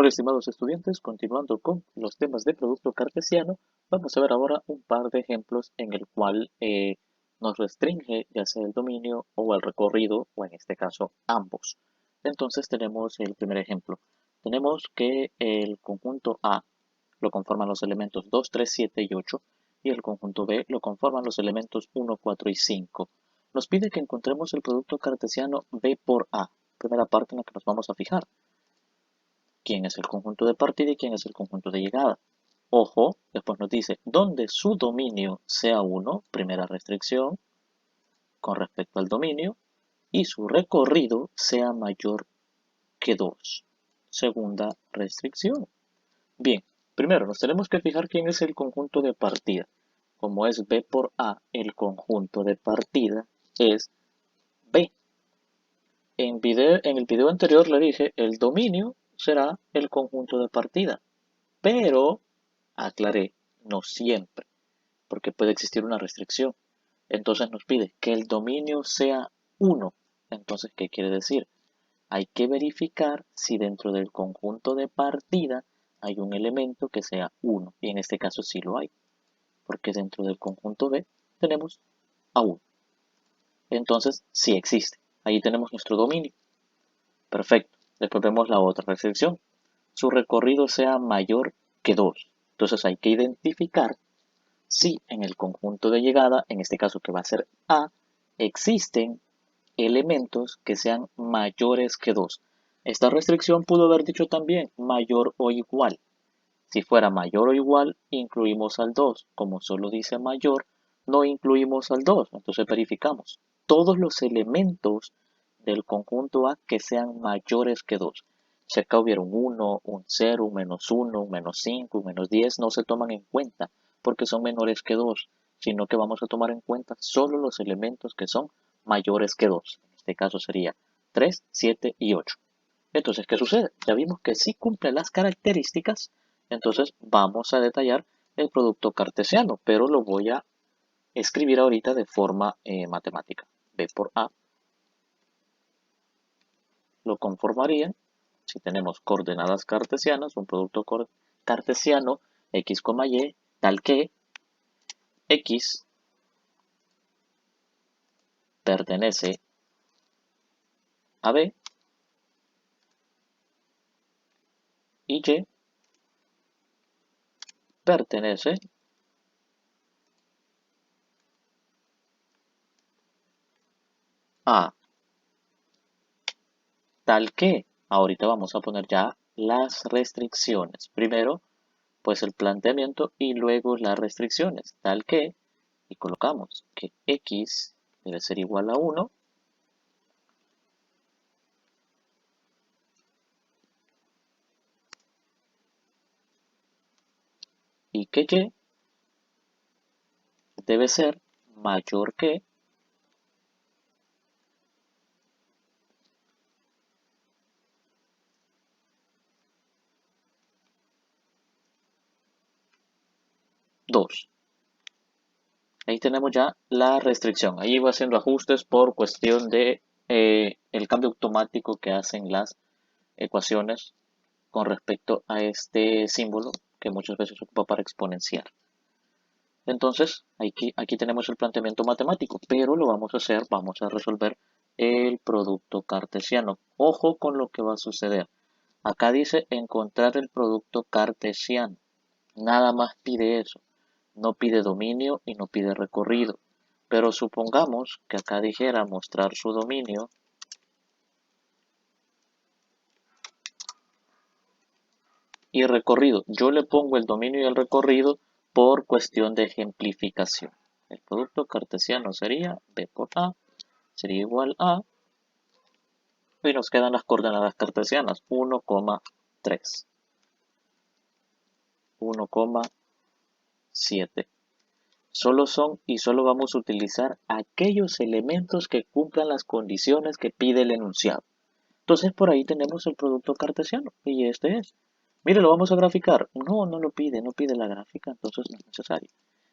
Hola estimados estudiantes, continuando con los temas de producto cartesiano, vamos a ver ahora un par de ejemplos en el cual nos restringe ya sea el dominio o el recorrido, o en este caso ambos. Entonces tenemos el primer ejemplo. Tenemos que el conjunto A lo conforman los elementos 2, 3, 7 y 8 y el conjunto B lo conforman los elementos 1, 4 y 5. Nos pide que encontremos el producto cartesiano B por A, primera parte en la que nos vamos a fijar. ¿Quién es el conjunto de partida y quién es el conjunto de llegada? Ojo, después nos dice, donde su dominio sea 1, primera restricción, con respecto al dominio, y su recorrido sea mayor que 2, segunda restricción. Bien, primero nos tenemos que fijar quién es el conjunto de partida. Como es B por A, el conjunto de partida es B. En el video anterior le dije, el dominio será el conjunto de partida, pero aclaré, no siempre, porque puede existir una restricción. Entonces nos pide que el dominio sea 1. Entonces, ¿qué quiere decir? Hay que verificar si dentro del conjunto de partida hay un elemento que sea 1. Y en este caso sí lo hay, porque dentro del conjunto B tenemos a 1. Entonces, sí existe. Ahí tenemos nuestro dominio. Perfecto. Después vemos la otra restricción. Su recorrido sea mayor que 2. Entonces hay que identificar si en el conjunto de llegada, en este caso que va a ser A, existen elementos que sean mayores que 2. Esta restricción pudo haber dicho también mayor o igual. Si fuera mayor o igual, incluimos al 2. Como solo dice mayor, no incluimos al 2. Entonces verificamos todos los elementos del conjunto A que sean mayores que 2. Si acá hubiera un 1, un 0, un -1, un -5, un -10, no se toman en cuenta porque son menores que 2, sino que vamos a tomar en cuenta solo los elementos que son mayores que 2. En este caso sería 3, 7 y 8. Entonces, ¿qué sucede? Ya vimos que sí cumple las características, entonces vamos a detallar el producto cartesiano, pero lo voy a escribir ahorita de forma matemática. B por A lo conformarían, si tenemos coordenadas cartesianas, un producto cartesiano x, y, tal que x pertenece a B y y pertenece a tal que. Ahorita vamos a poner ya las restricciones. Primero, pues el planteamiento y luego las restricciones, tal que, y colocamos que x debe ser igual a 1 y que y debe ser mayor que 2. Ahí tenemos ya la restricción. Ahí va haciendo ajustes por cuestión de el cambio automático que hacen las ecuaciones con respecto a este símbolo que muchas veces se ocupa para exponenciar. Entonces, aquí tenemos el planteamiento matemático, pero lo vamos a hacer, vamos a resolver el producto cartesiano. Ojo con lo que va a suceder. Acá dice encontrar el producto cartesiano. Nada más pide eso. No pide dominio y no pide recorrido. Pero supongamos que acá dijera mostrar su dominio y recorrido. Yo le pongo el dominio y el recorrido por cuestión de ejemplificación. El producto cartesiano sería B por A, sería igual a, y nos quedan las coordenadas cartesianas, 1,3, 1,7. Solo son y solo vamos a utilizar aquellos elementos que cumplan las condiciones que pide el enunciado. Entonces por ahí tenemos el producto cartesiano y este es. Mire, lo vamos a graficar. No, no lo pide, no pide la gráfica, entonces no es necesario.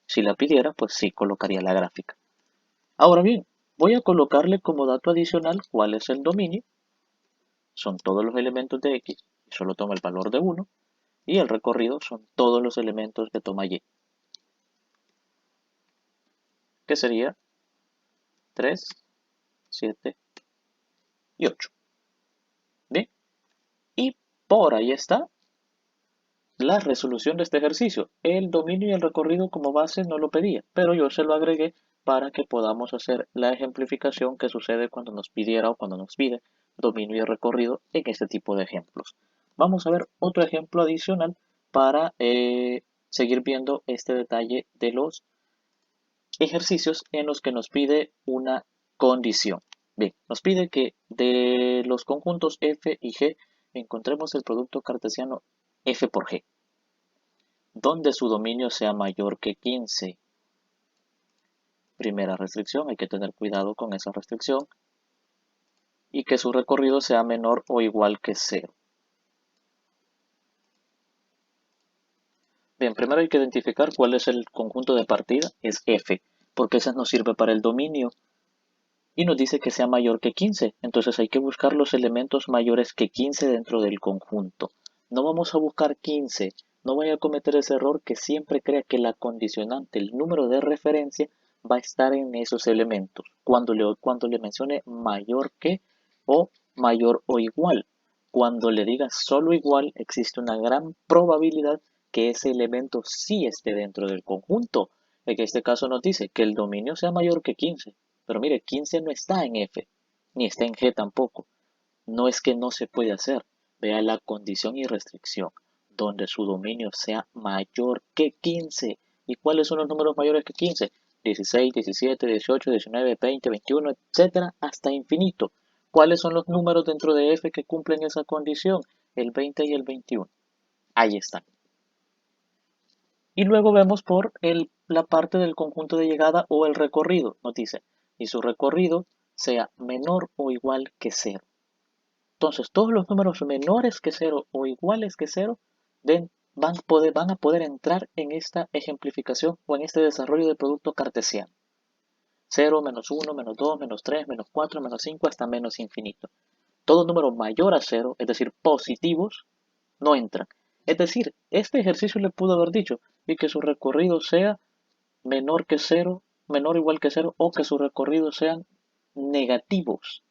Si la pidiera, pues sí colocaría la gráfica. Ahora bien, voy a colocarle como dato adicional cuál es el dominio. Son todos los elementos de X. y solo toma el valor de 1, y el recorrido son todos los elementos que toma y, que sería 3, 7 y 8. Bien, y por ahí está la resolución de este ejercicio. El dominio y el recorrido como base no lo pedía, pero yo se lo agregué para que podamos hacer la ejemplificación que sucede cuando nos pidiera o cuando nos pide dominio y recorrido en este tipo de ejemplos. Vamos a ver otro ejemplo adicional para seguir viendo este detalle de los ejercicios en los que nos pide una condición. Bien, nos pide que de los conjuntos f y g encontremos el producto cartesiano f por g, donde su dominio sea mayor que 15. Primera restricción, hay que tener cuidado con esa restricción, y que su recorrido sea menor o igual que 0. Bien, primero hay que identificar cuál es el conjunto de partida, es f, porque ese nos sirve para el dominio y nos dice que sea mayor que 15. Entonces hay que buscar los elementos mayores que 15 dentro del conjunto. No vamos a buscar 15. No vaya a cometer ese error que siempre crea que la condicionante, el número de referencia, va a estar en esos elementos. Cuando le mencione mayor que o mayor o igual. Cuando le diga solo igual, existe una gran probabilidad que ese elemento sí esté dentro del conjunto. En este caso nos dice que el dominio sea mayor que 15. Pero mire, 15 no está en F, ni está en G tampoco. No es que no se puede hacer. Vea la condición y restricción, donde su dominio sea mayor que 15. ¿Y cuáles son los números mayores que 15? 16, 17, 18, 19, 20, 21, etcétera, hasta infinito. ¿Cuáles son los números dentro de F que cumplen esa condición? El 20 y el 21. Ahí están. Y luego vemos por la parte del conjunto de llegada o el recorrido. Nos dice, y su recorrido sea menor o igual que 0. Entonces, todos los números menores que 0 o iguales que 0 van a poder entrar en esta ejemplificación o en este desarrollo de producto cartesiano. 0, menos 1, menos 2, menos 3, menos 4, menos 5, hasta menos infinito. Todo número mayor a 0, es decir, positivos, no entran. Es decir, este ejercicio le pudo haber dicho y que su recorrido sea menor que 0, menor o igual que 0, o que sus recorridos sean negativos.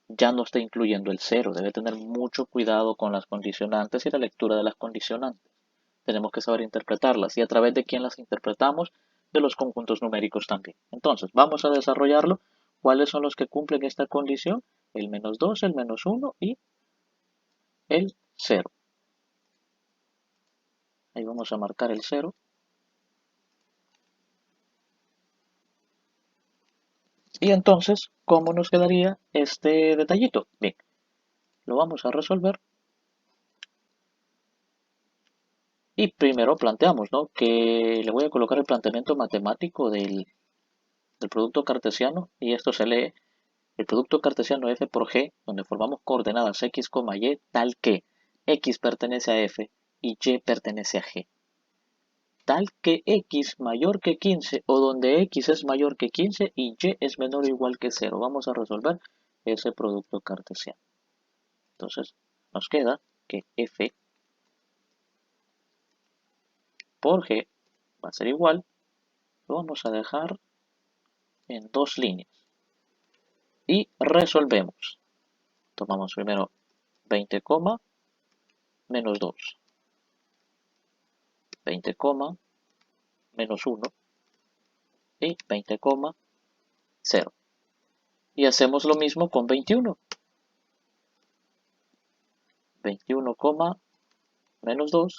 Ya no está incluyendo el 0. Debe tener mucho cuidado con las condicionantes y la lectura de las condicionantes. Tenemos que saber interpretarlas y a través de quién las interpretamos, de los conjuntos numéricos también. Entonces, vamos a desarrollarlo. ¿Cuáles son los que cumplen esta condición? El menos 2, el menos 1 y el 0. Ahí vamos a marcar el 0. Y entonces, ¿cómo nos quedaría este detallito? Bien, lo vamos a resolver. Y primero planteamos, ¿no? Que le voy a colocar el planteamiento matemático del producto cartesiano y esto se lee el producto cartesiano f por g, donde formamos coordenadas x, y, tal que x pertenece a f y y pertenece a g. Tal que x mayor que 15 o donde x es mayor que 15 y y es menor o igual que 0. Vamos a resolver ese producto cartesiano. Entonces nos queda que f por g va a ser igual, lo vamos a dejar en dos líneas y resolvemos. Tomamos primero 20, menos 2, 20, menos 1 y 20, 0. Y hacemos lo mismo con 21. 21, menos 2,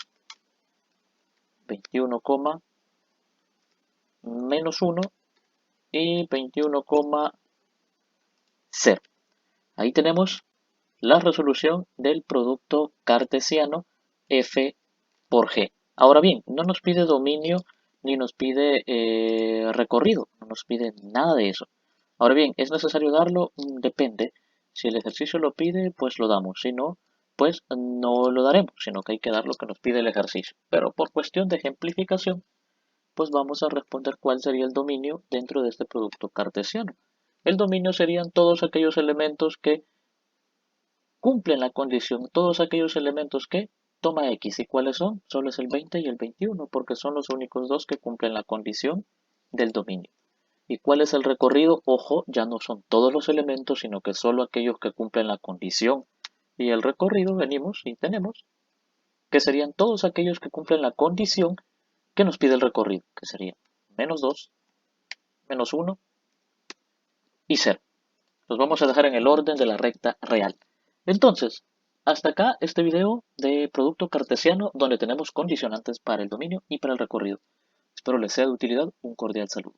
21, menos 1 y 21, 0. Ahí tenemos la resolución del producto cartesiano f por g. Ahora bien, no nos pide dominio ni nos pide recorrido, no nos pide nada de eso. Ahora bien, ¿es necesario darlo? Depende. Si el ejercicio lo pide, pues lo damos. Si no, pues no lo daremos, sino que hay que dar lo que nos pide el ejercicio. Pero por cuestión de ejemplificación, pues vamos a responder cuál sería el dominio dentro de este producto cartesiano. El dominio serían todos aquellos elementos que cumplen la condición todos aquellos elementos que toma X. ¿Y cuáles son? Solo es el 20 y el 21, porque son los únicos dos que cumplen la condición del dominio. ¿Y cuál es el recorrido? Ojo, ya no son todos los elementos, sino que solo aquellos que cumplen la condición. Y el recorrido venimos y tenemos que serían todos aquellos que cumplen la condición que nos pide el recorrido, que serían -2, -1 y 0. Los vamos a dejar en el orden de la recta real. Entonces, hasta acá este video de producto cartesiano donde tenemos condicionantes para el dominio y para el recorrido. Espero les sea de utilidad. Un cordial saludo.